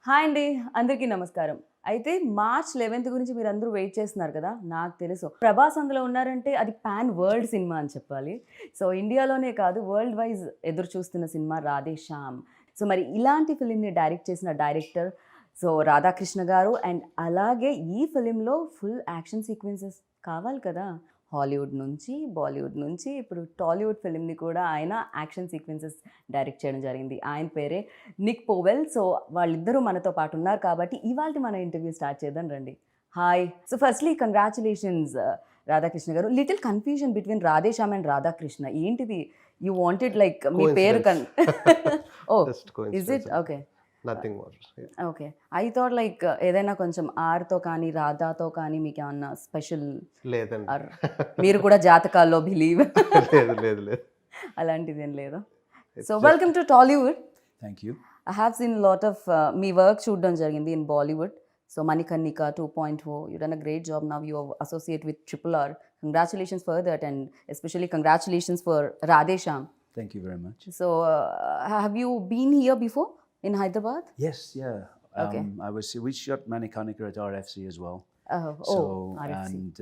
Hi అండి, అందరికీ నమస్కారం. అయితే మార్చ్ 11th గురించి మీరందరూ వెయిట్ చేస్తున్నారు కదా! నాకు తెలుసు. ప్రభాస్ అందులో ఉన్నారంటే అది పాన్ వరల్డ్ సినిమా అని చెప్పాలి. సో, ఇండియాలోనే కాదు వరల్డ్ వైజ్ ఎదురు చూస్తున్న సినిమా 'రాధే శ్యామ్'. సో, మరి ఇలాంటి ఫిల్మ్‌ని డైరెక్ట్ చేసిన డైరెక్టర్ రాధాకృష్ణ గారు అండ్ అలాగే ఈ ఫిల్మ్‌లో ఫుల్ యాక్షన్ సీక్వెన్సెస్ కావాలి కదా! హాలీవుడ్ నుంచి, బాలీవుడ్ నుంచి ఇప్పుడు టాలీవుడ్ ఫిల్మ్‌ని కూడా ఆయన యాక్షన్ సీక్వెన్సెస్ డైరెక్ట్ చేయడం జరిగింది. ఆయన పేరే నిక్ పోవెల్. సో, వాళ్ళిద్దరూ మనతో పాటు ఉన్నారు కాబట్టి ఇవాల్టి మన ఇంటర్వ్యూ స్టార్ట్ చేద్దాం రండి. Hi. So, firstly congratulations Radhakrishna garu. Little confusion between Radhe Shyam and Radhakrishna. ఏంటిది? యూ వాంటెడ్ లైక్ మీ పేరు oh! Just is coincidence. It? Okay. Nothing more. Yeah. Okay. I thought like ఏదైనా కొంచెం ఆర్‌తో కానీ, రాధాతో కానీ మీకేమన్నా స్పెషల్ లేదండి. ఆర్ మీరు కూడా జాతకాల్లో బిలీవ్ లేదు. అలాంటిదేం లేదా? It's so, just- welcome to Tollywood. Thank you. I have seen a lot of me work చూడడం జరిగింది in Bollywood. So, 'Manikarnika 2.0' you done a great job. Now you associate with RRR. Congratulations for that and especially congratulations for Radhe Shyam. Thank you very much. So, have you been here before in Hyderabad? Yes, yeah. Okay. We shot Manikarnika at RFC as well. Oh, RFC. And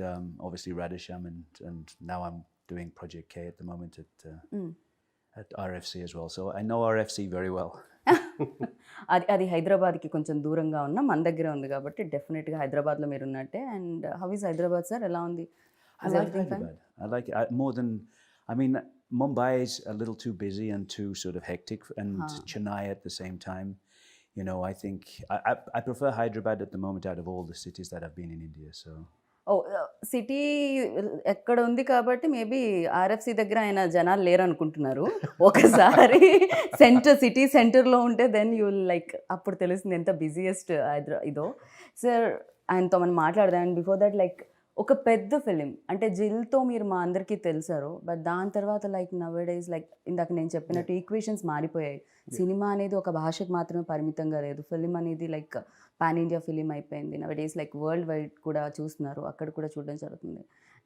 obviously Radhe Shyam and now I'm doing Project K at the moment at RFC as well. So I know RFC very well. అది హైదరాబాద్కి కొంచెం దూరంగా ఉన్న మన దగ్గర ఉంది కాబట్టి డెఫినెట్గా హైదరాబాద్లో మీరు ఉన్నట్టే. And how is Hyderabad sir? ఎలా ఉంది? I like Hyderabad. I like it more than, I mean, Mumbai is a little too busy and too sort of hectic, and Chennai at the same time. You know, I think I prefer Hyderabad at the moment out of all the cities that I've been in India. So ఓ city ఎక్కడ ఉంది కాబట్టి maybe RFC దగ్గర ఆయన జనాలు లేరు అనుకుంటున్నారు. ఒకసారి సిటీ సెంటర్లో ఉంటే దెన్ యూ లైక్ అప్పుడు తెలుస్తుంది ఎంత బిజియెస్ట్ ఇదో. సార్ ఆయనతో మనం మాట్లాడదాం. అండ్ బిఫోర్ దట్ లైక్ ఒక పెద్ద ఫిలిం అంటే జిల్తో మీరు మా అందరికీ తెలిసారు. బట్ దాని తర్వాత లైక్ నవేడేస్ లైక్ ఇందాక నేను చెప్పినట్టు ఈక్వేషన్స్ మారిపోయాయి. సినిమా అనేది ఒక భాషకు మాత్రమే పరిమితంగా లేదు. ఫిలిం అనేది లైక్ పాన్ ఇండియా ఫిలిం అయిపోయింది. నవేడేస్ లైక్ వరల్డ్ వైడ్ కూడా చూస్తున్నారు, అక్కడ కూడా చూడడం జరుగుతుంది.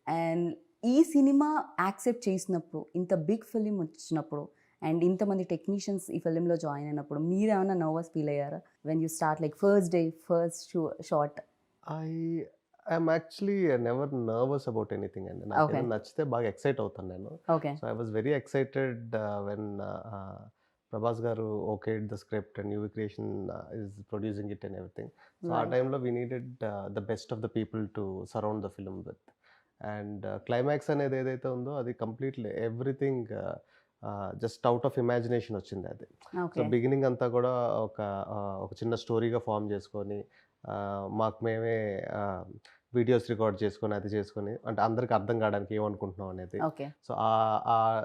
అండ్ ఈ సినిమా యాక్సెప్ట్ చేసినప్పుడు, ఇంత బిగ్ ఫిలిం వచ్చినప్పుడు అండ్ ఇంతమంది టెక్నీషియన్స్ ఈ ఫిలింలో జాయిన్ అయినప్పుడు మీరు ఏమైనా నర్వస్ ఫీల్ అయ్యారా when you start like first day first shot? I'm actually never nervous about anything అండి. నాకు Okay. ఏదైనా నచ్చితే బాగా ఎక్సైట్ అవుతాను నేను. Okay. So I was very excited when Prabhas గారు okay the script and UV Creation is producing it and everything. So ఆ Right. టైంలో we needed the best of the people to surround the film with. And climax అనేది ఏదైతే ఉందో అది completely everything just out of imagination వచ్చింది అది. So okay. Beginning అంతా కూడా ఒక చిన్న స్టోరీగా ఫామ్ చేసుకొని మాకు మేమే వీడియోస్ రికార్డ్ చేసుకొని అది చేసుకొని అంటే అందరికి అర్థం కావడానికి ఏమనుకుంటున్నాం అనేది. ఓకే. సో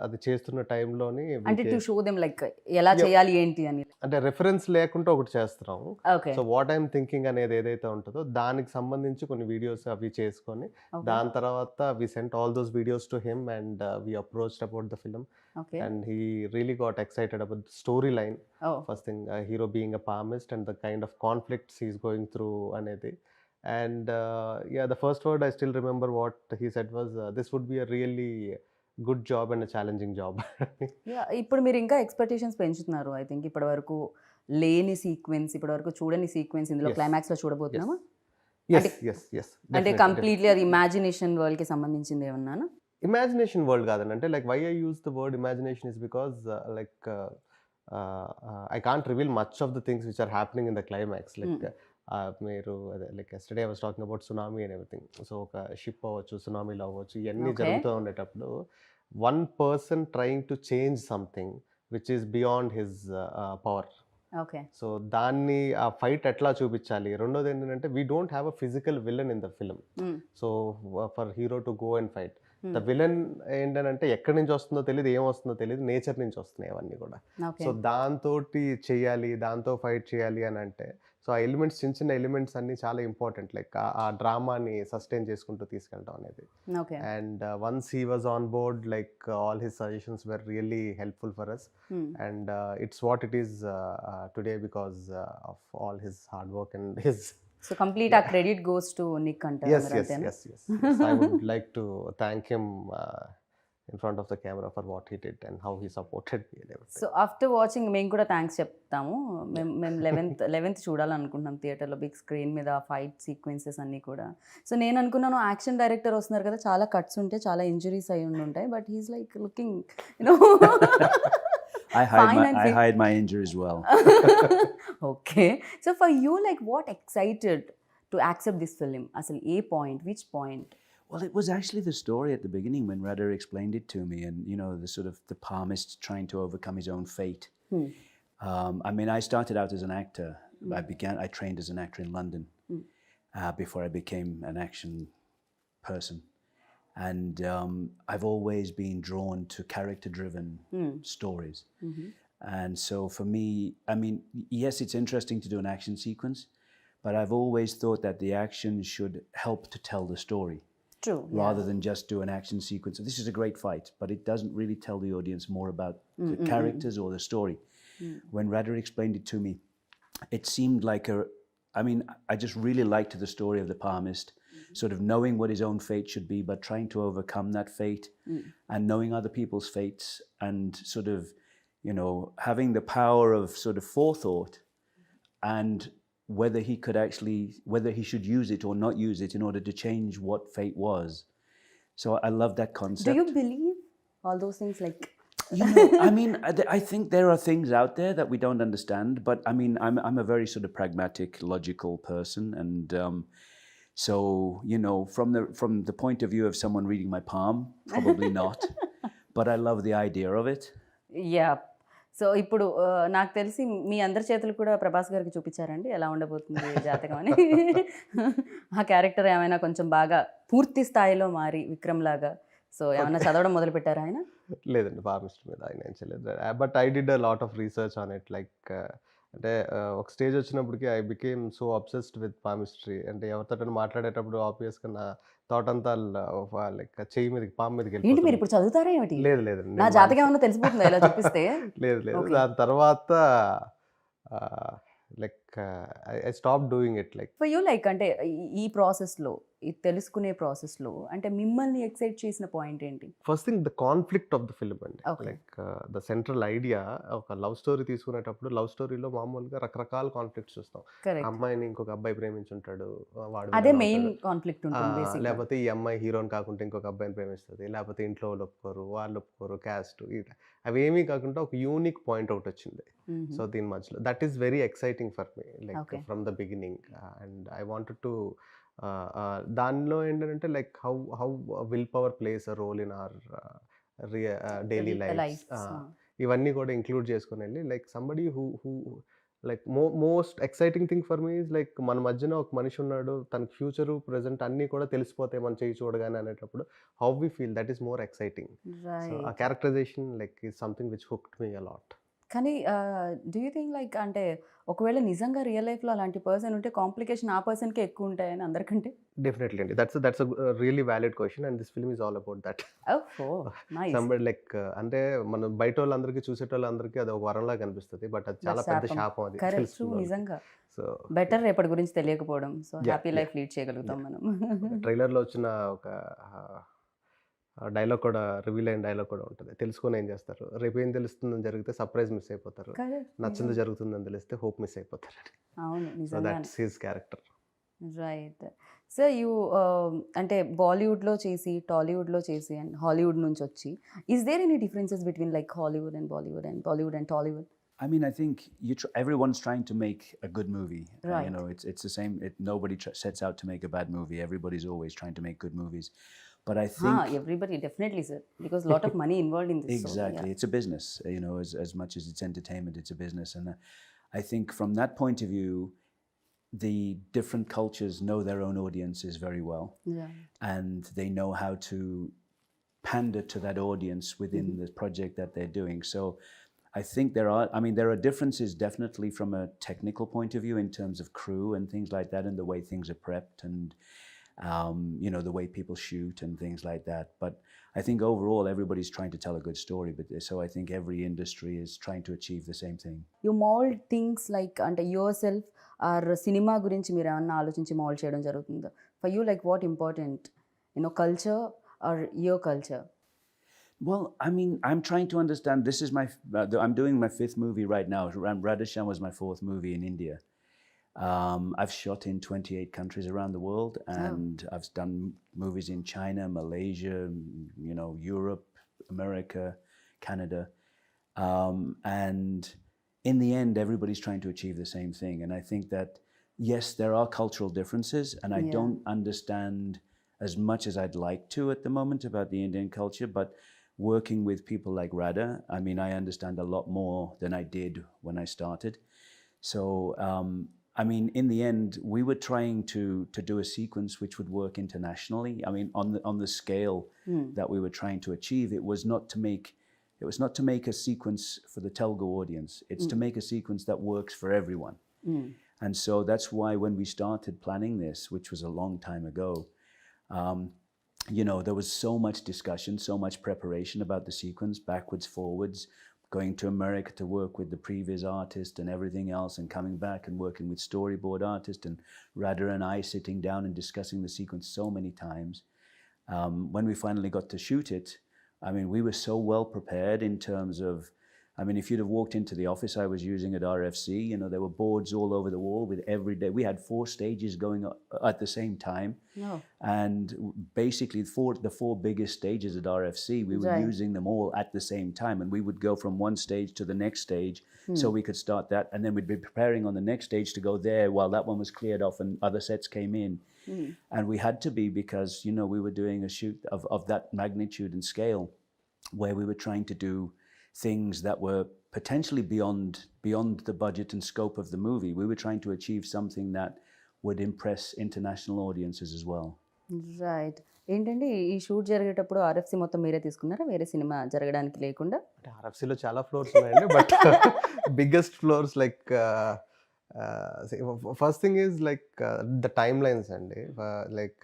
అది చేస్తున్న టైంలోని అంటే టు షో దెమ్ లైక్ ఎలా చేయాలి ఏంటి అని. అంటే రెఫరెన్స్ లేకుండా ఒకటి చేస్తున్నాము. Okay. So what I'm thinking అనేది ఏదైతే ఉంటుందో దానికి సంబంధించి కొన్ని వీడియోస్ అవి చేసుకొని దాని తర్వాత we sent all those videos to him and we approached about the film okay. And he really got excited about the story line. Oh first thing hero being a palmist and the kind of conflicts he's going through అనేది. And yeah, the first word I still remember what he said was, this would be a really good job and a challenging job. ఇప్పుడు మీరు ఇంకా expectations పెంచుతున్నారు. I think ఇప్పటి వరకు లేని sequence, ఇప్పటి వరకు చూడని సీక్వెన్స్ ఇందులో Yes. క్లైమాక్స్లో చూడబోతున్నామా? Yes. అంటే కంప్లీట్లీ అది ఇమాజినేషన్ వరల్డ్కి సంబంధించింది ఏమన్నాను? Imagination world కాదండి. అంటే like why I use the word imagination is because I can't reveal much of the things which are happening in the climax. Like మీరు అదే like yesterday I was talking about tsunami and everything. So ఒక ship అవ్వచ్చు, సునామీలో అవ్వచ్చు, ఇవన్నీ Okay. జరుగుతూ ఉండేటప్పుడు one person trying to change something which is beyond his power. Okay. So దాన్ని ఆ ఫైట్ ఎట్లా చూపించాలి. రెండోది ఏంటంటే we don't have a physical villain in the film. So for hero to go and fight the villain ఏంటంటే ఎక్కడి నుంచి వస్తుందో తెలియదు, ఏం వస్తుందో తెలియదు, నేచర్ నుంచి వస్తున్నాయి అవన్నీ కూడా. ఓకే. సో దాంతో చెయ్యాలి, దాంతో ఫైట్ చేయాలి అని అంటే సో ఆ ఎలిమెంట్స్ చిన్న ఎలిమెంట్స్ అన్నీ చాలా ఇంపార్టెంట్. లైక్ ఆ డ్రామాని సస్టైన్ చేసుకుంటూ తీసుకెళ్ళడం అనేది. Okay. And once he was on board like all his suggestions were really helpful for us. And it's what it is today because of all his hard work and his. So complete ఆ credit goes to Nick అంటారు. Yes. I would like to thank him in front of the camera for what he did and how he supported me and everything. So after watching మేము కూడా thanks చెప్తాము. మేము 11th చూడాలనుకుంటున్నాం థియేటర్లో, big screen మీద fight sequences అన్నీ కూడా. So నేను అనుకున్నాను యాక్షన్ డైరెక్టర్ వస్తున్నారు కదా, చాలా కట్స్ ఉంటాయి, చాలా ఇంజరీస్ అయి ఉంటాయి, but he's like looking you know I hide my injuries well. Okay. So for you like what excited to accept this film? అసలు ఏ point, which point? Well, it was actually the story at the beginning when Radha explained it to me, and you know, the sort of the palmist trying to overcome his own fate. I mean, I started out as an actor. I trained as an actor in London before I became an action person, and I've always been drawn to character-driven stories. And so for me, I mean, yes, it's interesting to do an action sequence, but I've always thought that the action should help to tell the story. True. Rather than just do an action sequence. This is a great fight, but it doesn't really tell the audience more about the characters or the story. When Radha explained it to me, it seemed like I just really liked the story of the palmist, sort of knowing what his own fate should be, but trying to overcome that fate and knowing other people's fates and sort of, you know, having the power of sort of forethought and whether he should use it or not use it in order to change what fate was. So I love that concept. Do you believe all those things? Like, you know, I mean, I think there are things out there that we don't understand, but I mean, I'm a very sort of pragmatic, logical person, and so you know, from the point of view of someone reading my palm, probably not, but I love the idea of it. yeah. So ఇప్పుడు నాకు తెలిసి మీ అందరి చేతులు కూడా ప్రభాస్ గారికి చూపించారండి ఎలా ఉండబోతుంది జాతకం అని. ఆ క్యారెక్టర్ ఏమైనా కొంచెం బాగా పూర్తి స్థాయిలో మారి విక్రమ్ లాగా, సో ఏమైనా చదవడం మొదలు పెట్టారా ఆయన? లేదండి, ఫార్మిస్ట్ మీద ఆయన ఏం చేయలేదు. But I did a lot of research on it. Like అంటే ఒక స్టేజ్ వచ్చినప్పటికి I became so obsessed with palmistry. అంటే ఎవరితో మాట్లాడేటప్పుడు ఆబ్వియస్గా నా థాట్ అంతా లైక్ చెయ్యి మీదకి, పాము మీదకి ఏంటి మీరు ఇప్పుడు చదువుతారా ఏమిటి? లేదు లేదండి, నా జాతకం ఏమన్నా తెలిసిపోతుందా ఇలా చూపిస్తే? లేదు లేదు. దాని తర్వాత like I stop doing it. Like for you like అంటే ఈ ప్రాసెస్లో, ఈ తెలుసుకునే ప్రాసెస్లో అంటే మిమ్మల్ని ఎక్సైట్ చేసిన పాయింట్ ఏంటి? First thing the conflict of the film అండి. Okay. Like the central idea, ఒక లవ్ స్టోరీ తీసుకునేటప్పుడు లవ్ స్టోరీలో మామూలుగా రకరకాల కాన్ఫ్లిక్ట్స్ చూస్తాం. కరెక్ట్. అమ్మాయిని ఇంకొక అబ్బాయి ప్రేమించుంటాడు, వాడు అదే విలన్ మెయిన్ అవుతాడు. కాన్ఫ్లిక్ట్ ఉంటుంది బేసిక్గా. లేకపోతే ఈ అమ్మాయి హీరోని కాకుండా ఇంకొక అబ్బాయిని ప్రేమిస్తుంది, లేకపోతే ఇంట్లో వాళ్ళు ఒప్పుకోరు, వాళ్ళు ఒప్పుకోరు, క్యాస్ట్, అవేమీ కాకుండా ఒక యూనిక్ పాయింట్ అవుట్ వచ్చింది. సో దీని మధ్యలో that is very exciting for me, like Okay. From the beginning. And I wanted to దానిలో ఏంటంటే like how will power plays a role in our daily life. ఇవన్నీ కూడా ఇంక్లూడ్ చేసుకొని వెళ్ళి like somebody who like most exciting thing for me is like మన మధ్యన ఒక మనిషి ఉన్నాడు, తన ఫ్యూచరు ప్రెజెంట్ అన్నీ కూడా తెలిసిపోతాయి మనం చేయి చూడగానే అనేటప్పుడు how we feel, that is more exciting. So ఆ characterization like is something which hooked me a lot. కానీ డూ యూ థింక్ లైక్ అంటే ఒకవేళ నిజంగా రియల్ లైఫ్లో అలాంటి పర్సన్ ఉంటే కాంప్లికేషన్ ఆ పర్సన్కే ఎక్కువ ఉంటాయని అందరికంటే? డెఫినెట్లీ అండి, that's really valid question and this film is all about that. Somebody like అంటే మనం బయట వాళ్ళందరికీ చూసేటోళ్ళందరికీ అది ఒక వరంలా కనిపిస్తుంది, బట్ అది చాలా పెద్ద శాపం. అది కరెక్ట్, నిజంగా. సో బెటర్ రేపటి గురించి తెలియకపోవడం, సో హ్యాపీ లైఫ్ లీడ్ చేయగలుగుతాం మనం. ట్రైలర్లో వచ్చిన ఒక డైలాగ్ కూడా, రివీల్ అయిన డైలాగ్ కూడా ఉంటుంది. తెలుసుకొని ఏం చేస్తారు, రేపు ఏం తెలుస్తుందని జరిగితే సర్ప్రైజ్ మిస్ అయిపోతారు, నచ్చింది జరుగుతుందని తెలిస్తే హోప్ మిస్ అయిపోతారు. అవును, సో నిజంగా. That's his character. Right. So you అంటే బాలీవుడ్లో చేసి, టాలీవుడ్లో చేసి అండ్ హాలీవుడ్ నుంచి వచ్చి, is there any differences between like Hollywood and Bollywood and Bollywood and Tollywood? I mean, I think everyone's trying to make a good movie. Right. You know, it's the same. Nobody sets out to make a bad movie. Everybody's always trying to make good movies. But I think everybody definitely, sir, because lot of money involved in this. exactly, So, yeah. it's a business. You know, as much as it's entertainment, it's a business. And I think from that point of view, the different cultures know their own audiences very well, Yeah. and they know how to pander to that audience within the project that they're doing. So I think there are differences definitely from a technical point of view in terms of crew and things like that, and the way things are prepped, and you know, the way people shoot and things like that. But I think overall everybody's trying to tell a good story, but so I think every industry is trying to achieve the same thing. You mold things like అంటే yourself or cinema గురించి మీరు ఏమన్నా ఆలోచించి mould చేయడం జరుగుతుందా? For you, like what important, you know, culture or your culture? Well, I mean, I'm trying to understand. This is I'm doing my 5th movie right now. Radhe Shyam was my 4th movie in India. I've shot in 28 countries around the world, and I've done movies in China, Malaysia, Europe, America, Canada. And in the end, everybody's trying to achieve the same thing. And I think that, yes, there are cultural differences, and I don't understand as much as I'd like to at the moment about the Indian culture, but working with people like Radha, I mean, I understand a lot more than I did when I started. So, I mean, in the end, we were trying to do a sequence which would work internationally. I mean, on the scale that we were trying to achieve, it was not to make a sequence for the Telugu audience. It's to make a sequence that works for everyone. And so that's why when we started planning this, which was a long time ago, there was so much discussion, so much preparation about the sequence, backwards, forwards, going to America to work with the previous artist and everything else, and coming back and working with storyboard artist, and Radha and I sitting down and discussing the sequence so many times. When we finally got to shoot it, I mean, we were so well prepared in terms of, I mean, if you'd have walked into the office I was using at RFC, there were boards all over the wall with every day. We had 4 stages going at the same time. Oh. And basically the 4 biggest stages at RFC, we were using them all at the same time. And we would go from one stage to the next stage so we could start that. And then we'd be preparing on the next stage to go there while that one was cleared off and other sets came in. And we had to be, because, we were doing a shoot of that magnitude and scale, where we were trying to do things that were potentially beyond the budget and scope of the movie. We were trying to achieve something that would impress international audiences as well. Right. ఏంటంటే ఈ shoot జరిగేటప్పుడు RFC మొత్తం మీరే తీసుకున్నారా, వేరే cinema జరగడానికి లేకుండా? అంటే ఆర్ఎఫ్సిలో చాలా ఫ్లోర్స్ ఉన్నాయండి, but biggest floors like first thing is like the time lines అండి. Like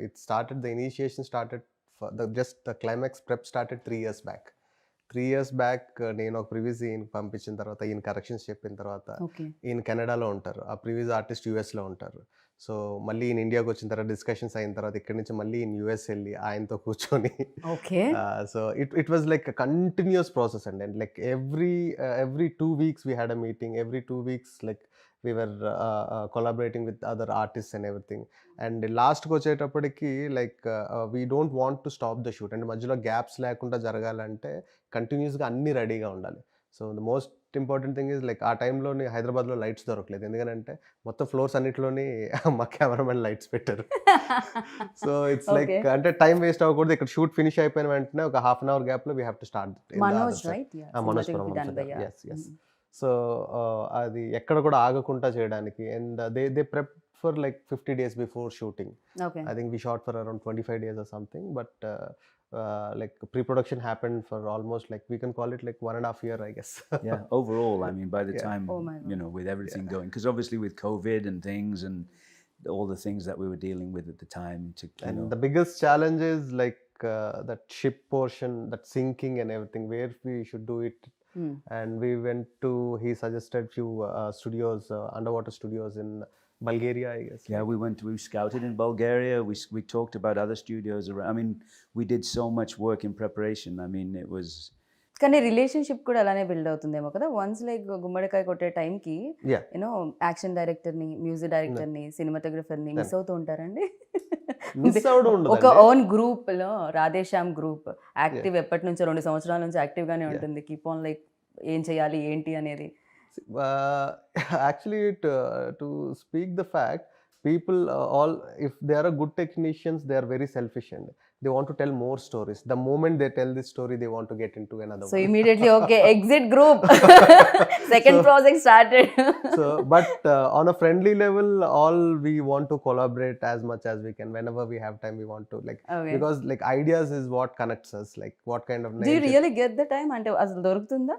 it started, the initiation started, just the climax prep started 3 years back. 3 years back నేను ఒక ప్రీవియస్ ఈయన పంపించిన తర్వాత, ఈయన కరెక్షన్స్ చెప్పిన తర్వాత, ఈయన కెనడాలో ఉంటారు, ఆ ప్రీవియస్ ఆర్టిస్ట్ యూఎస్లో ఉంటారు. సో మళ్ళీ ఈయన ఇండియాకి వచ్చిన తర్వాత డిస్కషన్స్ అయిన తర్వాత ఇక్కడి నుంచి మళ్ళీ ఈయన యూఎస్ వెళ్ళి ఆయనతో కూర్చొని, so it was like continuous process అండి. And like every 2 weeks we had a meeting, every 2 weeks like we were collaborating with other artists and everything. And లాస్ట్కి వచ్చేటప్పటికి like we don't want to stop the shoot. And మధ్యలో gaps లేకుండా జరగాలంటే కంటిన్యూస్గా అన్నీ రెడీగా ఉండాలి. So the most important thing is like ఆ టైంలోని హైదరాబాద్లో లైట్స్ దొరకలేదు, ఎందుకంటే మొత్తం ఫ్లోర్స్ అన్నిటిలోని మా కెమెరామెన్ లైట్స్ పెట్టారు. సో ఇట్స్ లైక్ అంటే టైం వేస్ట్ అవ్వకూడదు. ఇక్కడ షూట్ ఫినిష్ అయిపోయిన వెంటనే ఒక 1/2 hour గ్యాప్లో we have to start Manoj. So అది ఎక్కడ కూడా ఆగకుండా చేయడానికి. And they prep for like 50 days before shooting. I think we shot for around 25 days or something, but like pre-production happened for almost like we can call it like 1.5 years, I guess. Yeah, overall, I mean, by the time, with everything going, because obviously with COVID and things and all the things that we were dealing with at the time. The biggest challenge is like that ship portion, that sinking and everything, where we should do it. And we went to, he suggested few studios, underwater studios in Bulgaria, I guess. Yeah, we scouted in Bulgaria. We talked about other studios around. I mean, we did so much work in preparation. I mean, it was. కానీ relationship కూడా అలానే build అవుతుందేమో కదా. Once like గుమ్మడికాయ కొట్టే టైంకి action డైరెక్టర్ని, music డైరెక్టర్ని, సినిమాటోగ్రఫర్ని మిస్ అవుతూ ఉంటారండి. ఒక ఓన్ గ్రూప్ లో రాధే శ్యామ్ గ్రూప్ యాక్టివ్ ఎప్పటి నుంచో 2 సంవత్సరాల నుంచి యాక్టివ్ గానే ఉంటుంది. కీప్ ఆన్ లైక్ ఏం చేయాలి ఏంటి అనేది. Actually, to speak the fact, people all, if they are a good technicians, they are very selfish and they want to tell more stories. The moment they tell this story, they want to get into another so one. Immediately okay, exit group. Second project started. So but on a friendly level, all we want to collaborate as much as we can. Whenever we have time, we want to like, because like ideas is what connects us, like what kind of do you really get the time ante asalu dorugtunda?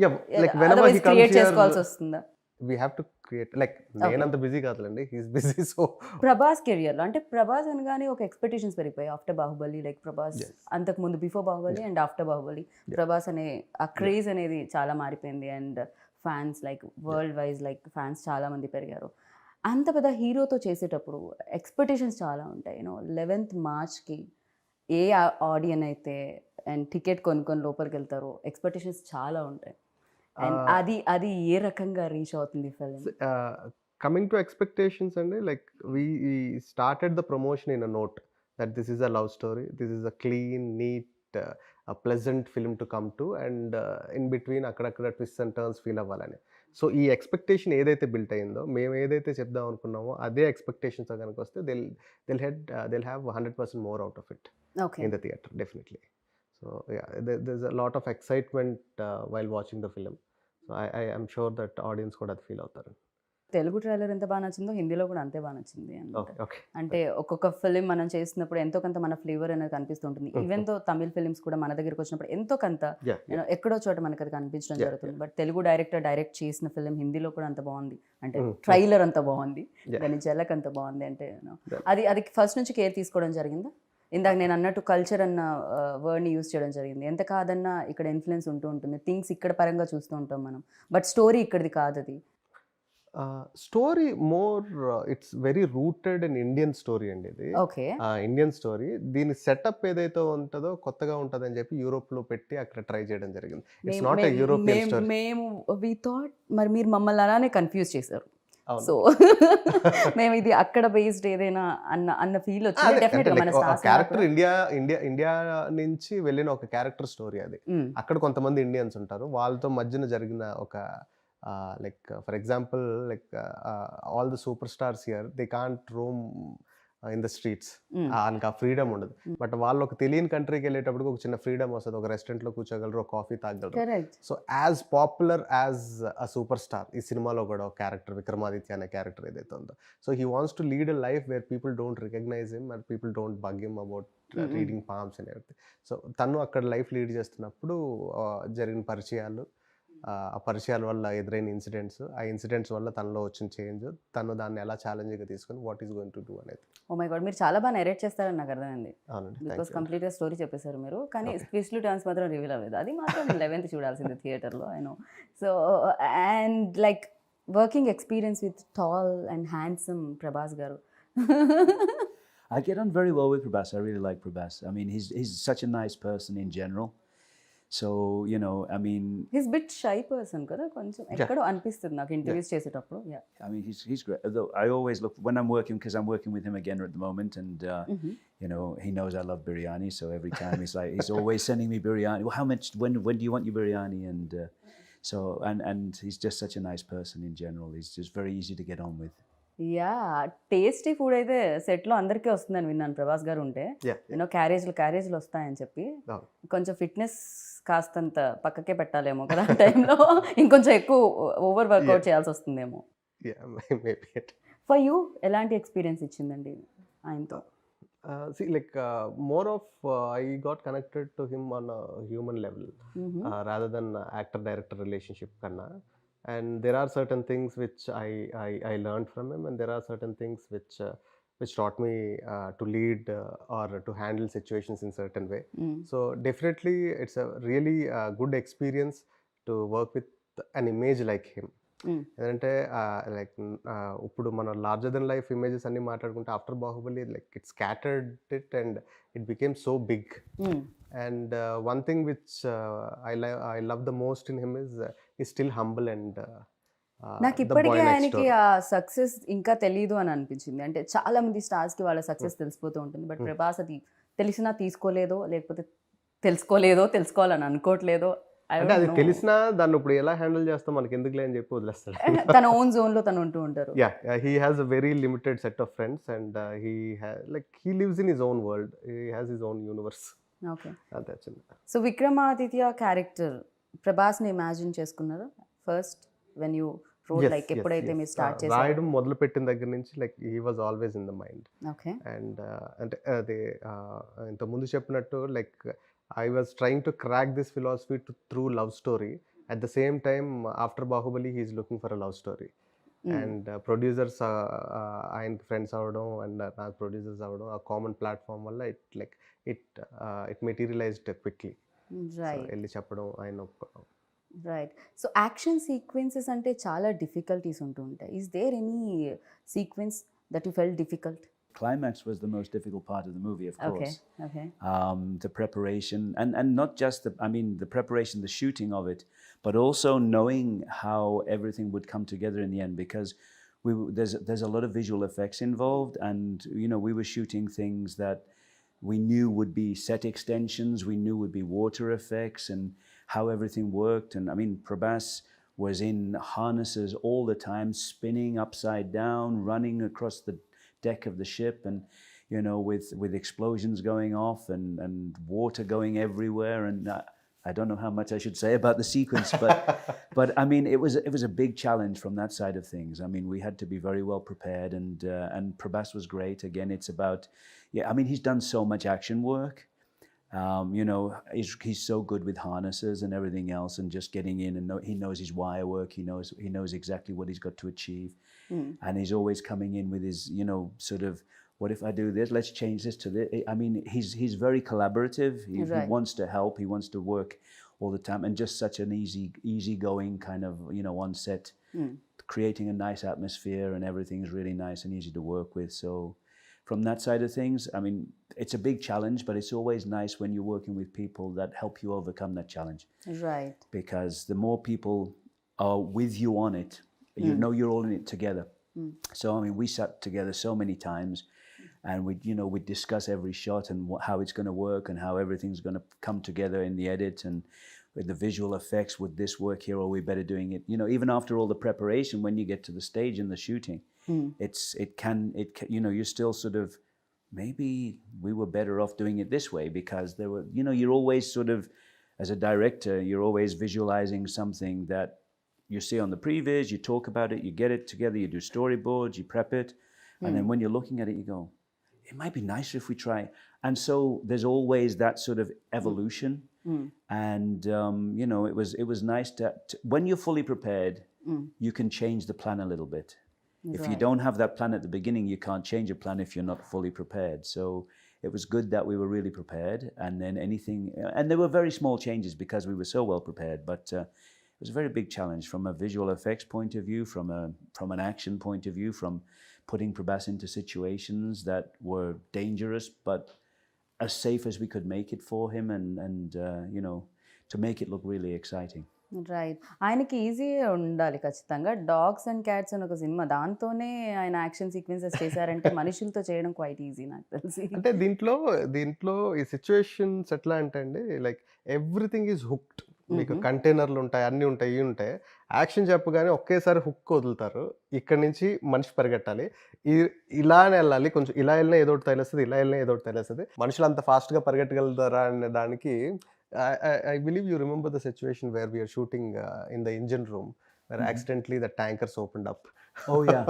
Yeah, like whenever he comes here, చేసుకోవాల్సి వస్తుందా? we have to create, like నేనంత busy కాదులండి, he's busy. So Prabhas career లో అంటే ప్రభాస్ అనగానే ఒక expectations పెరిగిపోయి after Baahubali. Like Prabhas అంతకు ముందు before Baahubali and after Baahubali Prabhas అనే ఆ క్రేజ్ అనేది చాలా మారిపోయింది. And fans like world wise like fans చాలా మంది పెరిగారు. అంత పెద్ద హీరోతో చేసేటప్పుడు ఎక్స్పెక్టేషన్స్ చాలా ఉంటాయి. 11th March ఏ ఆడియన్ అయితే అండ్ టికెట్ కొనుక్కొని లోపలికి వెళ్తారు, ఎక్స్పెక్టేషన్స్ చాలా ఉంటాయి. అండ్ అది అది ఏ రకంగా రీచ్ అవుతుంది ఫిల్మ్? కమింగ్ టు ఎక్స్పెక్టేషన్స్ అండి, like we started the promotion in a note that this is a love story, this is a clean neat pleasant film to come to, and in between అక్కడక్కడ twist and turns feel అవ్వాలని. So ఈ expectation ఏదైతే built అయిందో, మేము ఏదైతే చెప్దాం అనుకున్నామో అదే ఎక్స్పెక్టేషన్స్ కనుక వస్తే they'll have 100% more out of it okay. in the theater, definitely. So yeah, there's a lot of excitement while watching the film. So I am sure that audience కూడా అది ఫీల్ అవుతారు. తెలుగు ట్రైలర్ ఎంత బాగా నచ్చిందో హిందీలో కూడా అంతే బాగా నచ్చింది ఓకే ఓకే. అంటే ఒక్కొక్క ఫిలిం మనం చేసినప్పుడు ఎంతో కొంత మన ఫ్లేవర్ అనేది కనిపిస్తుంటుంది. ఈవెన్ తో తమిళ్ ఫిలిమ్స్ కూడా మన దగ్గరికి వచ్చినప్పుడు ఎంతో కొంత ఎక్కడో చోట మనకి అది కనిపించడం జరుగుతుంది. బట్ తెలుగు డైరెక్టర్ డైరెక్ట్ చేసిన ఫిలిం హిందీలో కూడా అంత బాగుంది అంటే ట్రైలర్ అంత బాగుంది, దాని జలక్ అంత బాగుంది అంటే అది అది ఫస్ట్ నుంచి కేర్ తీసుకోవడం జరిగిందా? ఇందాక నేను అన్నట్టు కల్చర్ అన్న వర్డ్ని యూజ్ చేయడం జరిగింది. ఎంత కాదన్నా ఇక్కడ ఇన్ఫ్లుయెన్స్ ఉంటూ ఉంటుంది, థింగ్స్ ఇక్కడ పరంగా చూస్తూ ఉంటాం మనం, బట్ స్టోరీ ఇక్కడిది కాదు. అది story more it's very rooted in Indian story అండి ఇది. ఓకే. ఇండియన్ స్టోరీ, దీని సెటప్ ఏదైతే ఉంటుందో కొత్తగా ఉంటుంది అని చెప్పి యూరోప్ లో పెట్టి అక్కడ ట్రై చేయడం జరిగింది. It's not a European story. మేము వి థాట్ మరి మీరు మమ్మల్ని అలానే కన్ఫ్యూజ్ చేశారు. సో మేము ఇది అక్కడ బేస్డ్ ఏదైనా అన్న ఫీల్ వచ్చింది. డెఫినెట్గా మన క్యారెక్టర్ ఇండియా నుంచి వెళ్ళిన ఒక క్యారెక్టర్ స్టోరీ అది. అక్కడ కొంతమంది ఇండియన్స్ ఉంటారు, వాళ్ళతో మధ్యన జరిగిన ఒక like for example, like all the superstars here, they can't roam in the streets. ఆ ఫ్రీడమ్ ఉండదు. బట్ వాళ్ళు ఒక తెలియని కంట్రీకి వెళ్ళేటప్పుడు ఒక చిన్న ఫ్రీడమ్ వస్తుంది, ఒక రెస్టారెంట్లో కూర్చోగలరు, ఒక కాఫీ తాగలరు. So as popular as a super star ఈ సినిమాలో కూడా ఒక క్యారెక్టర్ విక్రమాదిత్య అనే క్యారెక్టర్ ఏదైతే ఉందో, so he wants to lead a life where people don't recognize him and people don't bug him about reading palms and everything. So తను అక్కడ life lead చేస్తున్నప్పుడు జరిగిన పరిచయాలు, ఆ పరిచయాల వల్ల ఎదురైన ఇన్సిడెంట్స్, ఆ ఇన్సిడెంట్స్ వల్ల తనలో వచ్చిన చేంజ్, తను దాన్ని ఎలా ఛాలెంజ్గా తీసుకొని what is going to do అనేది. ఓ మై గాడ్, మీరు చాలా బాగా నెరేట్ చేస్తారని నాకు అర్థమైంది. అవునండి, బికాస్ కంప్లీట్గా స్టోరీ చెప్పేశారు మీరు, కానీ ట్విస్ట్లు టర్న్స్ మాత్రం రివీల్ అవ్వలేదు. అది మాత్రం 11th చూడాల్సింది థియేటర్లో, I know. So and like working experience with tall and handsome Prabhas గారు. I get on very well with Prabhas. I really like Prabhas. I mean, he's such a nice person in general. So, you know, I mean, he's bit shy person kada koncham ekkado అనిపిస్తుంది నాకు interviews చేసేటప్పుడు. Yeah, I mean, he's great. Although I always look when I'm working, because I'm working with him again at the moment, and you know, he knows I love biryani, so every time he's always sending me biryani. Well, how much, when do you want your biryani? And so and he's just such a nice person in general. He's just very easy to get on with. Yeah, tasty food అయితే సెట్లో అందరికీ వస్తుందని విన్నాను ప్రభాస్ గారు ఉంటే. You know క్యారేజ్లు వస్తాయని చెప్పి కొంచెం ఫిట్నెస్ కాస్తంత పక్కకే పెట్టాలేమో కదా టైంలో, ఇంకొంచెం ఎక్కువ ఓవర్ వర్కౌట్ చేయాల్సి వస్తుందేమో. ఫర్ యూ ఎలాంటి ఎక్స్పీరియన్స్ ఇచ్చిందండి ఆయనతో? See, like more of I got connected to him on a human level rather than actor-director relationship kanna. And there are certain things which I learned from him, and there are certain things which taught me to lead or to handle situations in certain way. So definitely it's a really good experience to work with an image like him. ఎందుకంటే like ఇప్పుడు మన larger than life images అన్ని మాట్లాడుకుంటే after Baahubali like it scattered it and it became so big. And one thing which I love the most in him is he still humble and నాకు ఇప్పటికీ ఆయనకి ఆ success ఇంకా తెలియదు అని అనిపించింది. అంటే చాలా మంది స్టార్స్కి వాళ్ళ సక్సెస్ తెలిసిపోతూ ఉంటుంది, బట్ ప్రభాస్ అది తెలిసినా తీసుకోలేదో, లేకపోతే తెలుసుకోవాలని అనుకోవట్లేదో. అంటే అది తెలిసినా దాన్ని ఇప్పుడు ఎలా హ్యాండిల్ చేస్తాం మనకి ఎందుకులే అని చెప్పి వదిలేస్తాడు. తన ఓన్ జోన్ లో తను ఉంటూ ఉంటారు. He has a very limited set of friends and he lives in his own world, he has his own universe. Okay, so Vikramaditya character ప్రభాస్ని ఇమాజిన్ చేసుకున్నారు first when you wrote, like ఎప్పుడైతే మీరు start చేశారు? రాయడం మొదలు పెట్టిన దగ్గర నుంచి like he was always in the mind. Okay, and అంటే అదే ఇంత ముందు చెప్పినట్టు like I was trying to crack this philosophy through love story. At the same time, after Bahubali, he is looking for a love story. And producers, ఆయన friends అవడం and నాకు producers అవడం, ఆ కామన్ ప్లాట్ఫామ్ వల్ల it materialised quickly. వెళ్ళి చెప్పడం ఆయన ఒప్పుకోవడం. రైట్. సో యాక్షన్ సీక్వెన్సెస్ అంటే చాలా డిఫికల్టీస్ ఉంటూ ఉంటాయి. Is there any sequence that you felt difficult? climax was the most difficult part of the movie, of course. Okay. The preparation, and not just the preparation, the shooting of it, but also knowing how everything would come together in the end, because there's a lot of visual effects involved, and we were shooting things that we knew would be set extensions, we knew would be water effects, and how everything worked. And Prabhas was in harnesses all the time, spinning upside down, running across the deck of the ship, and with explosions going off and water going everywhere. And I don't know how much I should say about the sequence, but it was a big challenge from that side of things. We had to be very well prepared, and Prabhas was great. Again, it's about he's done so much action work. He's so good with harnesses and everything else, and just getting in, and he knows his wire work. He knows exactly what he's got to achieve, and he's always coming in with his sort of, what if I do this? Let's change this to this. He's very collaborative. He wants to help. He wants to work all the time, and just such an easygoing kind of on set, creating a nice atmosphere, and everything's really nice and easy to work with. So from that side of things, it's a big challenge, but it's always nice when you're working with people that help you overcome that challenge. Right. Because the more people are with you on it, you're all in it together. So we sat together so many times, and we discuss every shot and how it's going to work, and how everything's going to come together in the edit, and with the visual effects, would this work here, or are we better doing it? Even after all the preparation, when you get to the stage in the shooting, you're still sort of, maybe we were better off doing it this way, because there were, you're always sort of, as a director, you're always visualizing something that you see on the previs, you talk about it, you get it together, you do storyboards, you prep it, and then when you're looking at it, you go, it might be nicer if we try. And so there's always that sort of evolution. And it was nice to when you're fully prepared, you can change the plan a little bit. If you don't have that plan at the beginning, you can't change a plan if you're not fully prepared. So it was good that we were really prepared, and then and there were very small changes because we were so well prepared, but it was a very big challenge from a visual effects point of view, from an action point of view, from putting Prabhas into situations that were dangerous, but as safe as we could make it for him, and to make it look really exciting. Right. ఆయనకి easy ఉండాలి ఖచ్చితంగా. Dogs and cats అని ఒక cinema, దాంతోనే ఆయన action sequences చేశారంటే మనుషులతో చేయడం క్వైట్ ఈజీ నాకు తెలిసి. అంటే దీంట్లో ఈ సిచ్యువేషన్స్ ఎట్లా అంటే అండి, లైక్ ఎవ్రీథింగ్ ఈజ్ హుక్డ్. మీకు కంటైనర్లు ఉంటాయి, అన్నీ ఉంటాయి, ఇవి ఉంటాయి. యాక్షన్ చెప్పగానే ఒకేసారి హుక్ వదులుతారు. ఇక్కడ నుంచి మనిషి పరిగెట్టాలి, ఇలానే వెళ్ళాలి, కొంచెం ఇలా వెళ్ళినా ఏదో ఒకటి తగిలేస్తుంది, ఇలా వెళ్ళినా ఏదో ఒకటి తగిలేస్తుంది. మనుషులు అంత ఫాస్ట్గా పరిగెట్టగలుగుతారా అనే దానికి, I believe you remember the situation where we are shooting in the engine room, where accidentally the tankers opened up. Oh yeah.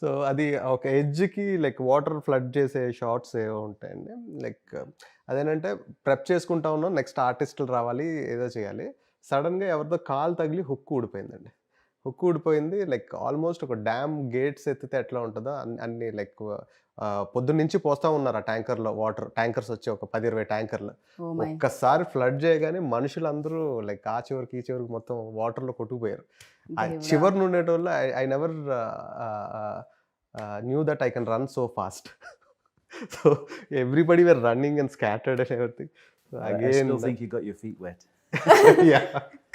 So అది ఒక ఎడ్జ్కి లైక్ వాటర్ ఫ్లడ్ చేసే షార్ట్స్ ఏవో ఉంటాయండి. లైక్ అదేనంటే ప్రెప్ చేసుకుంటా ఉన్నాం, నెక్స్ట్ ఆర్టిస్టులు రావాలి, ఏదో చేయాలి. సడన్గా ఎవరిదో కాలు తగిలి హుక్ ఊడిపోయిందండి. హుక్ ఊడిపోయింది. లైక్ ఆల్మోస్ట్ ఒక డ్యామ్ గేట్స్ ఎత్తితే ఎట్లా ఉంటుందో అన్ని లైక్ పొద్దున్నుంచి పోస్తూ ఉన్నారు ఆ ట్యాంకర్లో వాటర్. ట్యాంకర్స్ వచ్చి ఒక 10-20 ట్యాంకర్లు ఒక్కసారి ఫ్లడ్ చేయగానే మనుషులందరూ లైక్ ఆ చివరికి ఈ చివరికి మొత్తం వాటర్లో కొట్టుకుపోయారు. ఆ చివరి ఉండేటోళ్ళు I never knew that I can run so fast. So everybody were running and scattered and everything. I still think you got your feet wet.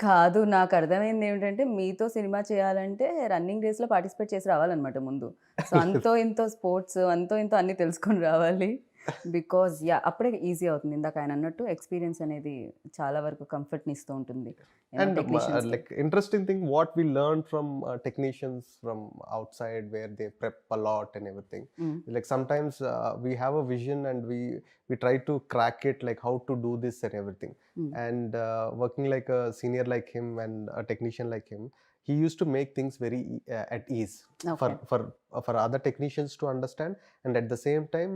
కాదు, నాకు అర్థమైంది ఏమిటంటే, మీతో సినిమా చేయాలంటే రన్నింగ్ రేస్లో పార్టిసిపేట్ చేసి రావాలన్నమాట ముందు. సో అంతో ఇంతో స్పోర్ట్స్, అంతో ఇంతో అన్నీ తెలుసుకొని రావాలి. బికాజ్ అప్పుడే ఈజీ అవుతుంది. ఇందాక ఆయన అన్నట్టు ఎక్స్పీరియన్స్ అనేది చాలా వరకు కంఫర్ట్ని ఇస్తూ ఉంటుంది. And like interesting thing, what we learned from technicians from outside, where they prep a lot and everything. Like sometimes we have a vision and we try to crack it, like how to do this and everything. And working like a senior like him and a technician like him, he used to make things very at ease. Okay. For other technicians to understand, and at the same time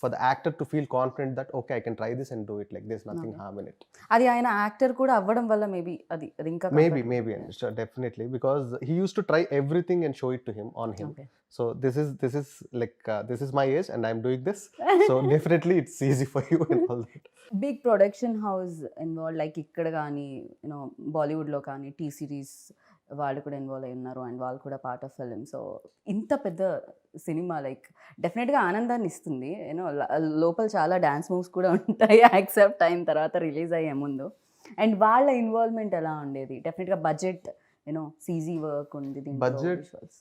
for the actor to feel confident that okay, I can try this and do it, like there's nothing harm in it. అది ఆయన actor కూడా అవ్వడం వల్ల maybe అది ఇంకా maybe sure, definitely, because he used to try everything and show it to him on him. Okay. So this is like this is my age and I'm doing this, so definitely it's easy for you and all that. Big production house involve, like ఇక్కడ కానీ బాలీవుడ్లో కానీ T series వాళ్ళు కూడా involve అయి ఉన్నారు and వాళ్ళు కూడా పార్ట్ ఆఫ్ ఫిలిం. సో ఇంత పెద్ద సినిమా లైక్ డెఫినెట్గా ఆనందాన్ని ఇస్తుంది. యూనో లోపల చాలా డ్యాన్స్ మూవ్స్ కూడా ఉంటాయి యాక్సెప్ట్ అయిన తర్వాత, రిలీజ్ అయ్యే ముందు. అండ్ వాళ్ళ ఇన్వాల్వ్మెంట్ ఎలా ఉండేది? డెఫినెట్గా బడ్జెట్, యూనో సీజీ వర్క్ ఉంది దీంట్లో, బడ్జెట్ visuals.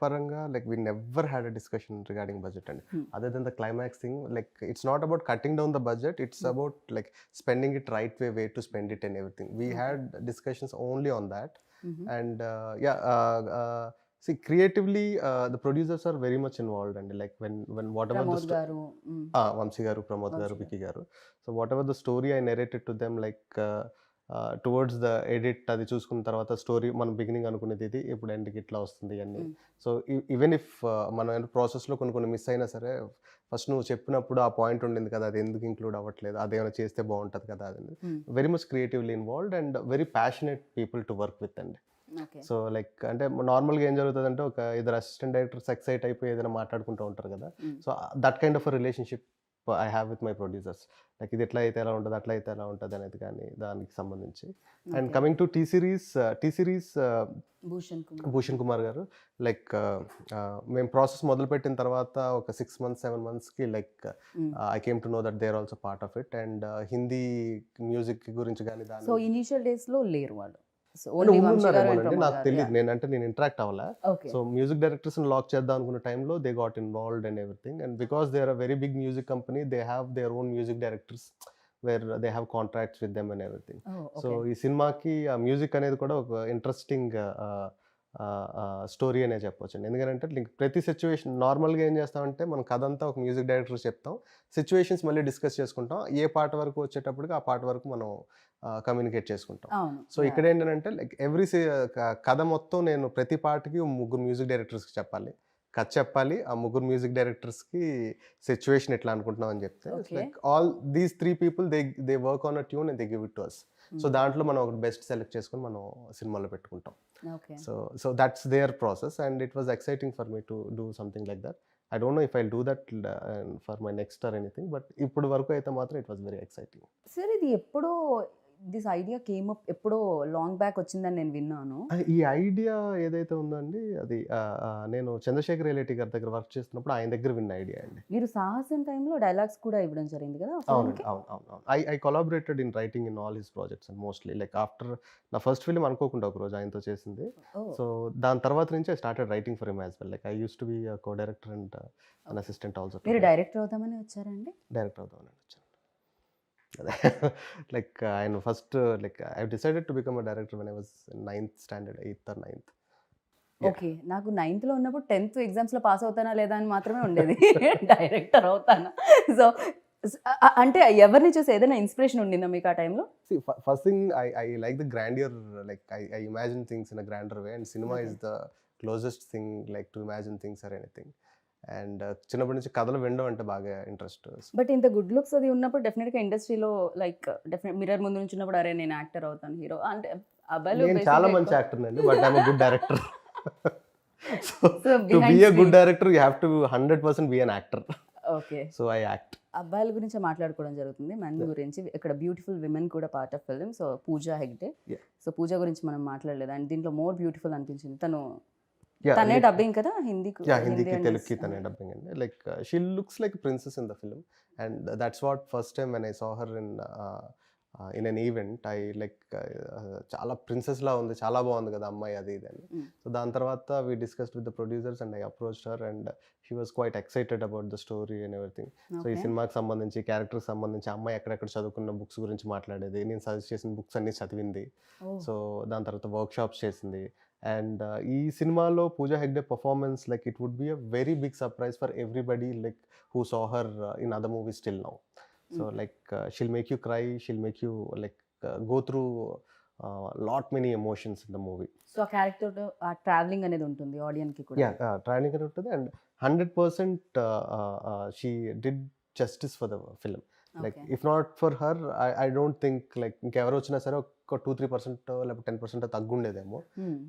పరంగా like we never had a discussion regarding budget అండి. Other than the climax thing, like it's not about cutting down the budget, it's about like spending it right way to spend it and everything. We had discussions only on that. And see, creatively the producers are very much involved, and like when whatever Pramod గారు, Vamsi garu, Pramod garu, Vicky garu, so whatever the story I narrated to them, like towards the edit అది చూసుకున్న తర్వాత story మనం beginning అనుకునేది ఇది ఇప్పుడు ఎండ్కి ఇట్లా వస్తుంది అన్ని. సో ఈవెన్ ఇఫ్ మనం ప్రాసెస్లో కొన్ని మిస్ అయినా సరే, ఫస్ట్ నువ్వు చెప్పినప్పుడు ఆ పాయింట్ ఉండింది కదా, అది ఎందుకు ఇంక్లూడ్ అవ్వట్లేదు, అదేమైనా చేస్తే బాగుంటుంది కదా, అది very much creatively involved and very passionate people to work with అండి. సో లైక్ అంటే నార్మల్గా ఏం జరుగుతుంది అంటే, ఒక ఇద్దరు అసిస్టెంట్ డైరెక్టర్స్ ఎక్సైట్ అయిపోయి ఏదైనా మాట్లాడుకుంటూ ఉంటారు కదా. So that kind of a relationship I have with my producers. Like ఇది ఎట్లా అయితే ఎలా ఉంటుంది, అట్లా అయితే ఎలా ఉంటుంది అనేది కానీ దానికి సంబంధించి. And coming to T Series Bhushan Kumar garu, like మేము ప్రాసెస్ మొదలుపెట్టిన తర్వాత ఒక 6 months 7 monthsకి like I came to know that they are also part of it. And Hindi music గురించి కానీ దాని సో ఇనిషియల్ డేస్లో లేరు వాళ్ళు, నాకు తెలియదు, నేను ఇంటరాక్ట్ అవ్వాలా. సో మ్యూజిక్ డైరెక్టర్స్ లాక్ చేద్దాం అనుకున్న టైంలో they got involved and everything. And because they are a very big music company, they have their own music directors where they have contracts with them and everything. So ఈ సినిమాకి ఆ music అనేది కూడా ఒక interesting story అనే చెప్పొచ్చు అండి. ఎందుకంటే ప్రతి సిచ్యువేషన్ నార్మల్గా ఏం చేస్తామంటే, మనం కథ అంతా ఒక మ్యూజిక్ డైరెక్టర్ చెప్తాం, సిచ్యువేషన్స్ మళ్ళీ డిస్కస్ చేసుకుంటాం, ఏ పాట వరకు వచ్చేటప్పటికి ఆ పాట వరకు మనం కమ్యూనికేట్ చేసుకుంటాం. సో ఇక్కడ ఏంటంటే లైక్ కథ మొత్తం నేను ప్రతి పాటకి 3 మ్యూజిక్ డైరెక్టర్స్కి చెప్పాలి, కథ చెప్పాలి, ఆ 3 మ్యూజిక్ డైరెక్టర్స్కి సిచ్యువేషన్ ఎట్లా అనుకుంటున్నాం అని చెప్తే, like all these 3 people they work on a tune and they give it to us. So దాంట్లో మనం ఒక బెస్ట్ సెలెక్ట్ చేసుకొని మనం సినిమాలో పెట్టుకుంటాం. So that's their process and it was exciting for me to do something like that. I don't know if I'll do that for my next or anything, but ఇప్పుడు వరకు అయితే మాత్రం it was very exciting. Sir ఇది ఎప్పుడో this idea came up, ఎప్పుడో long back వచ్చిందని నేను విన్నాను. ఈ ఐడియా ఏదైతే ఉందండి, అది నేను చంద్రశేఖర్ ఎలేటి గారి దగ్గర వర్క్ చేస్తున్నప్పుడు ఆయన దగ్గర విన్న ఐడియా అండి. మీరు సాహసం టైంలో డైలాగ్స్ కూడా ఇవ్వడం జరిగింది కదా? అవును. I collaborated in writing in all his projects and mostly like after నా ఫస్ట్ ఫిల్మ్ అనుకోకుండా ఒక రోజు ఆయనతో చేసింది. సో దాని తర్వాత నుంచి I started writing for him as well. Like I use to be co director and an assistant also. మీరు డైరెక్టర్ అవుదామని వచ్చారండి? డైరెక్టర్ అవుదామని వచ్చాను. లైక్ ఆయన first like I decided to become a director when I was 9th standard, 8th or 9th. Okay, నాకు 9th లో ఉన్నప్పుడు 10th ఎగ్జామ్స్లో పాస్ అవుతానా లేదా అని మాత్రమే ఉండేది, డైరెక్టర్ అవుతానా. సో అంటే ఎవరిని చూసి ఏదైనా ఇన్స్పిరేషన్ ఉండిందా మీకు ఆ టైంలో? First thing I like the grandeur, like I imagine things in a grander way and cinema is the closest thing like to imagine things or anything. And చిన్నప్పటి నుంచి కథలు వినడం అంటే బాగా ఇంట్రెస్ట్. బట్ ఇంత గుడ్ లుక్స్ అది ఉన్నప్పుడు డెఫినెట్గా ఇండస్ట్రీలో లైక్ డెఫినెట్ మిర్రర్ ముందు నుంచి ఉన్నప్పుడు అరే నేను యాక్టర్ అవుతాను, హీరో అంటే అబ్బాయిలు నేను చాలా మంచి యాక్టర్ అండి, but I'm a good director. To be a good director you have to 100% be an actor. Okay, so I act. అబ్బాయిల గురించి మాట్లాడుకోవడం జరుగుతుంది, మెన్ గురించి. ఇక్కడ బ్యూటిఫుల్ విమెన్ కూడా part of film. So Pooja Hegde, so Pooja గురించి మనం మాట్లాడలేదు అండ్ దీంట్లో మోర్ బ్యూటిఫుల్ అనిపించింది. తనే డబ్బింగ్ కదా హిందీకి? హిందీకి తెలుగుకి తనే డబ్బింగ్ అండి. Like she looks like princess in the film and that's what first time when I saw her in an event I like చాలా ప్రిన్సెస్ లా ఉంది, చాలా బాగుంది కదా అమ్మాయి అది ఇది అని. సో దాని తర్వాత we discussed with the producers and I approached her and she was quite excited about the story and everything. So ఈ సినిమాకి సంబంధించి క్యారెక్టర్కి సంబంధించి అమ్మాయి ఎక్కడెక్కడ చదువుకున్న బుక్స్ గురించి మాట్లాడేది, నేను సజెస్ట్ చేసిన బుక్స్ అన్ని చదివింది. సో దాని తర్వాత వర్క్ షాప్స్ చేసింది. అండ్ ఈ సినిమాలో Pooja Hegde performance like it would be a very big surprise for everybody like who saw her in other movies till now. So like she'll make you cry, she'll make you like go through lot many emotions in the movie. So ఆ character ఆ travelling అనేది ఉంటుంది audience కి కూడా. Travelling అనేది ఉంటుంది and 100% she did justice for the film. Like if not for her I don't think like ఇంకెవరు వచ్చినా సరే ఒక 2-3% లేకపోతే 10% తగ్గుండేదేమో.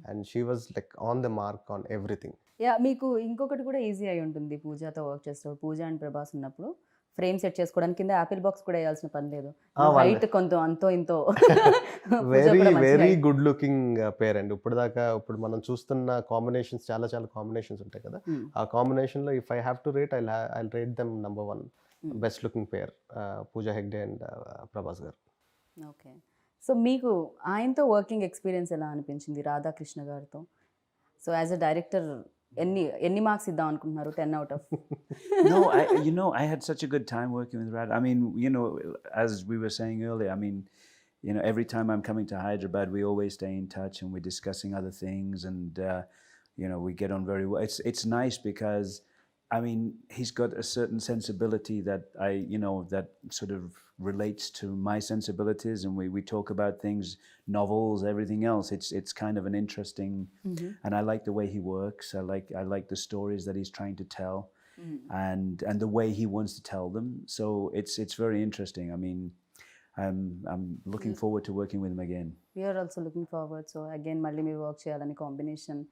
And she was like on the mark on everything. Yeah, మీకు ఇంకొకటి కూడా ఈజీ అయి ఉంటుంది పూజాతో వర్క్ చేస్తారు. పూజ అండ్ ప్రభాస్ ఉన్నప్పుడు ఫ్రేమ్ సెట్ చేసుకోవడానికి కింద యాపిల్ బాక్స్ కూడా వేయాల్సిన పని లేదు. వాళ్ళే. హైట్ కొంత అంతో ఇంతో వెరీ వెరీ గుడ్ లుకింగ్ పేర్ అండి. ఇప్పుడు మనం చూస్తున్న కాంబినేషన్స్ చాలా చాలా కాంబినేషన్స్ ఉంటాయి కదా. ఆ కాంబినేషన్లో if I have to rate I rate them number 1 best looking pair, Pooja Hegde and Prabhas గారు. ఓకే. సో మీకు ఆయనతో వర్కింగ్ ఎక్స్పీరియన్స్ ఎలా అనిపించింది, రాధాకృష్ణ గారితో? సో యాజ్ అ డైరెక్టర్ ఎన్ని మార్క్స్ ఇద్దాం అనుకుంటున్నారు 10 out of? No, I had such a good time working with Rad. I mean, as we were saying earlier, I mean, every time I'm coming to Hyderabad, we always stay in touch and we're discussing other things, and we get on very well. It's nice because, I mean, he's got a certain sensibility that that sort of relates to my sensibilities, and we talk about things, novels, everything else. It's kind of an interesting, and I like the way he works. I like the stories that he's trying to tell, and the way he wants to tell them. So it's very interesting. I mean, I'm looking forward to working with him again. We are also looking forward. So again, మళ్ళీ మీరు work చేయాలని combination.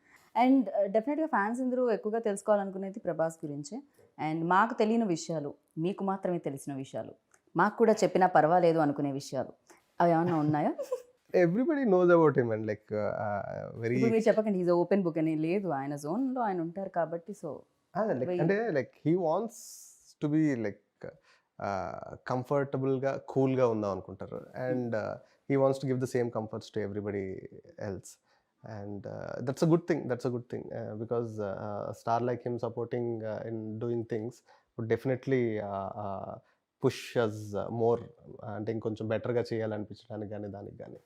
And డెఫినెట్గా fans అందరూ ఎక్కువగా తెలుసుకోవాలనుకునేది ప్రభాస్ గురించే. And మాకు తెలియని విషయాలు, మీకు మాత్రమే తెలిసిన విషయాలు, మాకు కూడా చెప్పినా పర్వాలేదు అనుకునే విషయాలు అవి ఏమన్నా ఉన్నాయా? Everybody knows about him and like very. ఇప్పుడు మీరు చెప్పకండి ఈజ్ ఓపెన్ బుక్ అని. లేదు, ఆయన జోన్లో ఆయన ఉంటారు కాబట్టి. సో అంటే like he wants to be like కంఫర్టబుల్గా కూల్గా ఉందాం అనుకుంటారు, and he wants to give the same comforts to everybody else, and that's a good thing. Because a star like him supporting in doing things would definitely push us more, అంటే ఇంకొంచెం బెటర్గా చేయాలనిపించడానికి కానీ దానికి కానీ.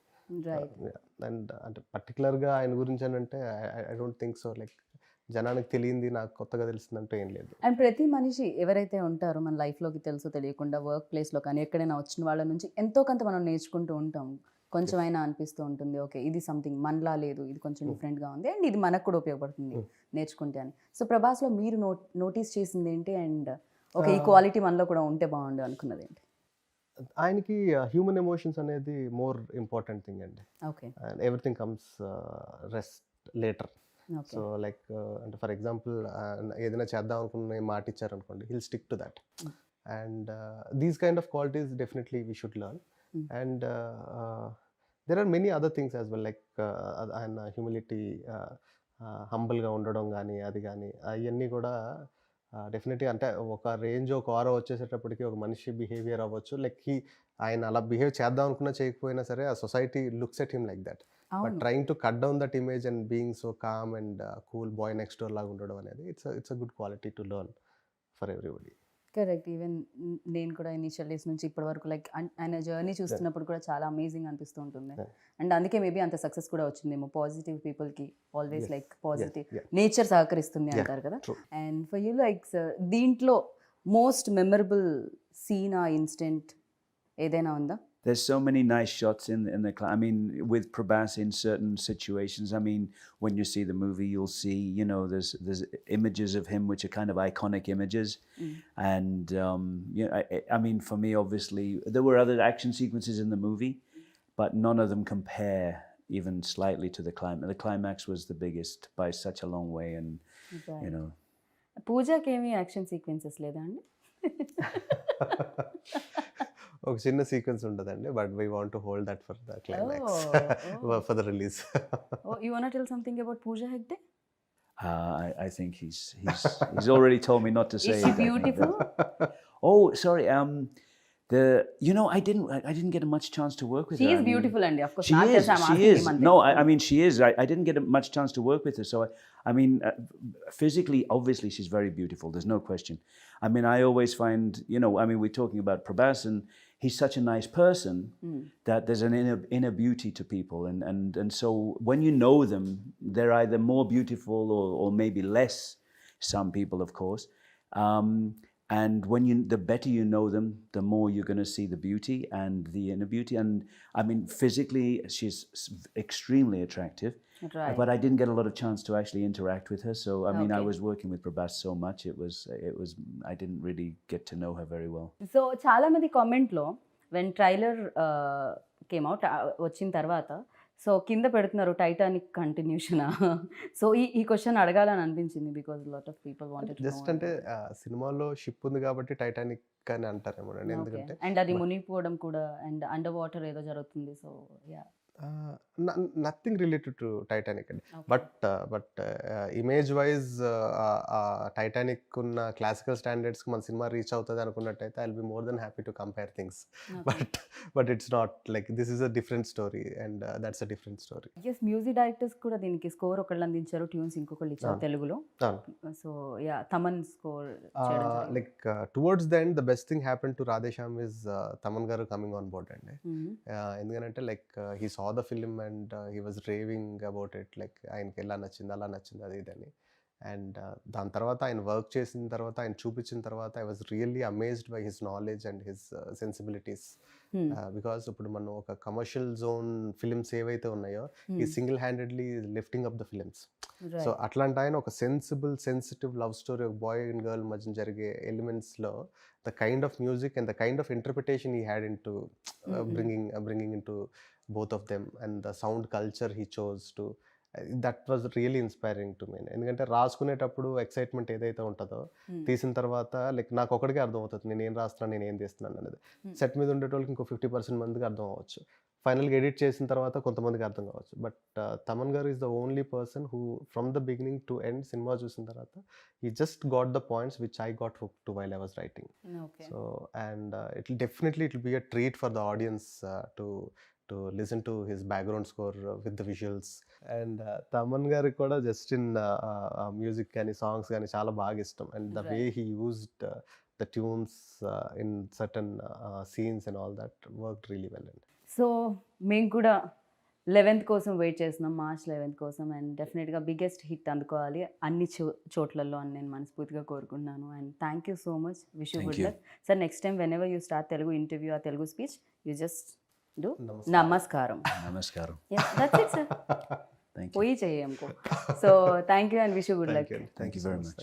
అండ్ అంటే పర్టికులర్గా ఆయన గురించి అని అంటే I don't think so. Like జనానికి తెలియంది నాకు కొత్తగా తెలిసిందంటే ఏం లేదు. అండ్ ప్రతి మనిషి ఎవరైతే ఉంటారో మన లైఫ్లోకి తెలుసో తెలియకుండా వర్క్ ప్లేస్లో కానీ ఎక్కడైనా వచ్చిన వాళ్ళ నుంచి ఎంతో కొంత మనం నేర్చుకుంటూ ఉంటాం. కొంచెం అయినా అనిపిస్తూ ఉంటుంది, ఓకే ఇది సంథింగ్ మనలా లేదు, ఇది కొంచెం డిఫరెంట్గా ఉంది, అండ్ ఇది మనకు కూడా ఉపయోగపడుతుంది నేర్చుకుంటే అని. సో ప్రభాస్లో మీరు నోటీస్ చేసింది ఏంటి, అండ్ ఓకే ఈ క్వాలిటీ మనలో కూడా ఉంటే బాగుండు అనుకున్నది ఏంటి? ఆయనకి హ్యూమన్ ఎమోషన్స్ అనేది మోర్ ఇంపార్టెంట్ థింగ్ అండి. Okay. Everything comes rest later. So like అంటే ఫర్ ఎగ్జాంపుల్ ఏదైనా చేద్దాం అనుకున్న మాట ఇచ్చారనుకోండి, hill stick to that, and these kind of qualities definitely we should learn. And there are many other things as well, like ఆయన humility, హంబుల్గా ఉండడం కానీ అది కానీ అవన్నీ కూడా డెఫినెట్గా అంటే ఒక రేంజ్ ఒక ఆరో వచ్చేసేటప్పటికి ఒక మనిషి బిహేవియర్ అవ్వచ్చు, లైక్ ఆయన అలా బిహేవ్ చేద్దాం అనుకున్నా చేయకపోయినా సరే ఆ society looks at him like that. But trying to cut down that image and being so calm and cool bye next door లాగా ఉండడం అనేది it's a good quality to learn for everybody. Correct. Even నేను కూడా initial days నుంచి ఇప్పటి వరకు like ఆయన journey చూస్తున్నప్పుడు కూడా చాలా అమేజింగ్ అనిపిస్తూ ఉంటుంది. అండ్ అందుకే మేబీ అంత సక్సెస్ కూడా వచ్చిందేమో. పాజిటివ్ పీపుల్కి ఆల్వేస్ లైక్ పాజిటివ్ నేచర్ సహకరిస్తుంది అంటారు కదా. And for you like sir దీంట్లో మోస్ట్ మెమరబుల్ సీన్ ఆ ఇన్సిడెంట్ ఏదైనా ఉందా? There's so many nice shots in the I mean, with Prabhas in certain situations. I mean, when you see the movie, you'll see, there's images of him which are kind of iconic images. And, I mean, for me, obviously, there were other action sequences in the movie, but none of them compare even slightly to the climax. The climax was the biggest by such a long way, and, పూజకి ఏమి action sequences లేదా అండి? ఒక చిన్న sequence ఉంటుందండి, but we want to hold that for the climax, for the release. You want to tell something about PoojaHegde? I think he's already told me not to say. Is she beautiful? Oh, sorry. I didn't get much chance to work with her. She is beautiful, and of course, she is. No, I mean, she is. I didn't get much chance to work with her. So, I mean, physically, obviously, she's very beautiful. There's no question. I mean, I always find, we're talking about Prabhas, and he's such a nice person that there's an inner beauty to people. And so when you know them, they're either more beautiful or maybe less, some people, of course. And the better you know them, the more you're going to see the beauty and the inner beauty. And I mean, physically, she's extremely attractive. Right. But I didn't get a lot of chance to actually interact with her. So, I mean, I was working with Prabhas so much, it was, I didn't really get to know her very well. So, చాలా మంది కామెంట్లో when trailer came out వచ్చిన తర్వాత so కింద పెడుతున్నారు Titanic continuation. So ఈ question అడగాలని అనిపించింది because lot of people wanted just అంటే సినిమాలో షిప్ ఉంది కాబట్టి టైటానిక్ అని అంటారేమో అండి, ఎందుకంటే అండ్ అది మునిగిపోవడం కూడా అండ్ అండర్ వాటర్ ఏదో జరుగుతుంది. So yeah nothing related to Titanic అండి. బట్ ఇమేజ్ వైజ్ టైటానిక్ ఉన్న క్లాసికల్ స్టాండర్డ్స్కి మన సినిమా రీచ్ అవుతుంది అనుకున్నట్టయితే I will be more than happy to compare things. But it's not like this is a different story and that's a different story. Yes music directors కూడా దీనికి score ఒకళ్ళు అందించారు, ట్యూన్స్ ఇంకొకళ్ళు ఇచ్చారు తెలుగులో. So yeah Thaman score like towards the end the best thing happen to Radhe Shyam is Thaman గారు coming on board అండి. ఎందుకంటే like he saw the film and he was raving about it, like ఆయనకి ఎలా నచ్చింది అలా నచ్చింది అది ఇదని. అండ్ దాని తర్వాత ఆయన వర్క్ చేసిన తర్వాత ఆయన చూపించిన తర్వాత I was really amazed by his knowledge and his sensibilities. Because ఇప్పుడు మనం ఒక కమర్షియల్ జోన్ ఫిల్మ్స్ ఏవైతే ఉన్నాయో ఈ single handedly lifting up the films. So అట్లాంటి ఆయన ఒక సెన్సిటివ్ లవ్ స్టోరీ, ఒక బాయ్ అండ్ గర్ల్ మధ్య జరిగే ఎలిమెంట్స్లో the kind of music and the kind of interpretation he had in to bringing into both of them and the sound culture he chose to, that was really inspiring to me. ఎందుకంటే రాసుకునేటప్పుడు excitement ఏదైతే ఉంటుందో తీసిన తర్వాత like నాకు ఒకటికే అర్థం అవుతుంది నేను ఏం రాస్తున్నాను నేను ఏం తీస్తున్నాను అనేది. సెట్ మీద ఉండేటోళ్ళకి ఇంకో 50% మందికి అర్థం అవ్వచ్చు, ఫైనల్గా ఎడిట్ చేసిన తర్వాత కొంతమందికి అర్థం కావచ్చు. బట్ తమన్ గారు is the only person who from the beginning to end cinema చూసిన తర్వాత he just got the points which I got hooked to while I was writing. So and it will be a treat for the audience to listen to his background score with the visuals. And Thaman గారికి కూడా just in music కానీ songs కానీ చాలా బాగా ఇష్టం. And the way he used the tunes in certain scenes and all that worked really well. So మేము కూడా 11th కోసం వెయిట్ చేస్తున్నాం, March 11th కోసం. అండ్ డెఫినెట్గా బిగ్గెస్ట్ హిట్ అందుకోవాలి అన్ని చోట్లలో అని నేను మనస్ఫూర్తిగా కోరుకుంటున్నాను. And thank you so much, wish you good luck sir. Next time whenever you start Telugu interview uh Telugu speech you just do నమస్కారం. Namaskaram. That's it sir. పోయి చెయ్యి हमको. So thank you and wish you good luck. Thank you very much.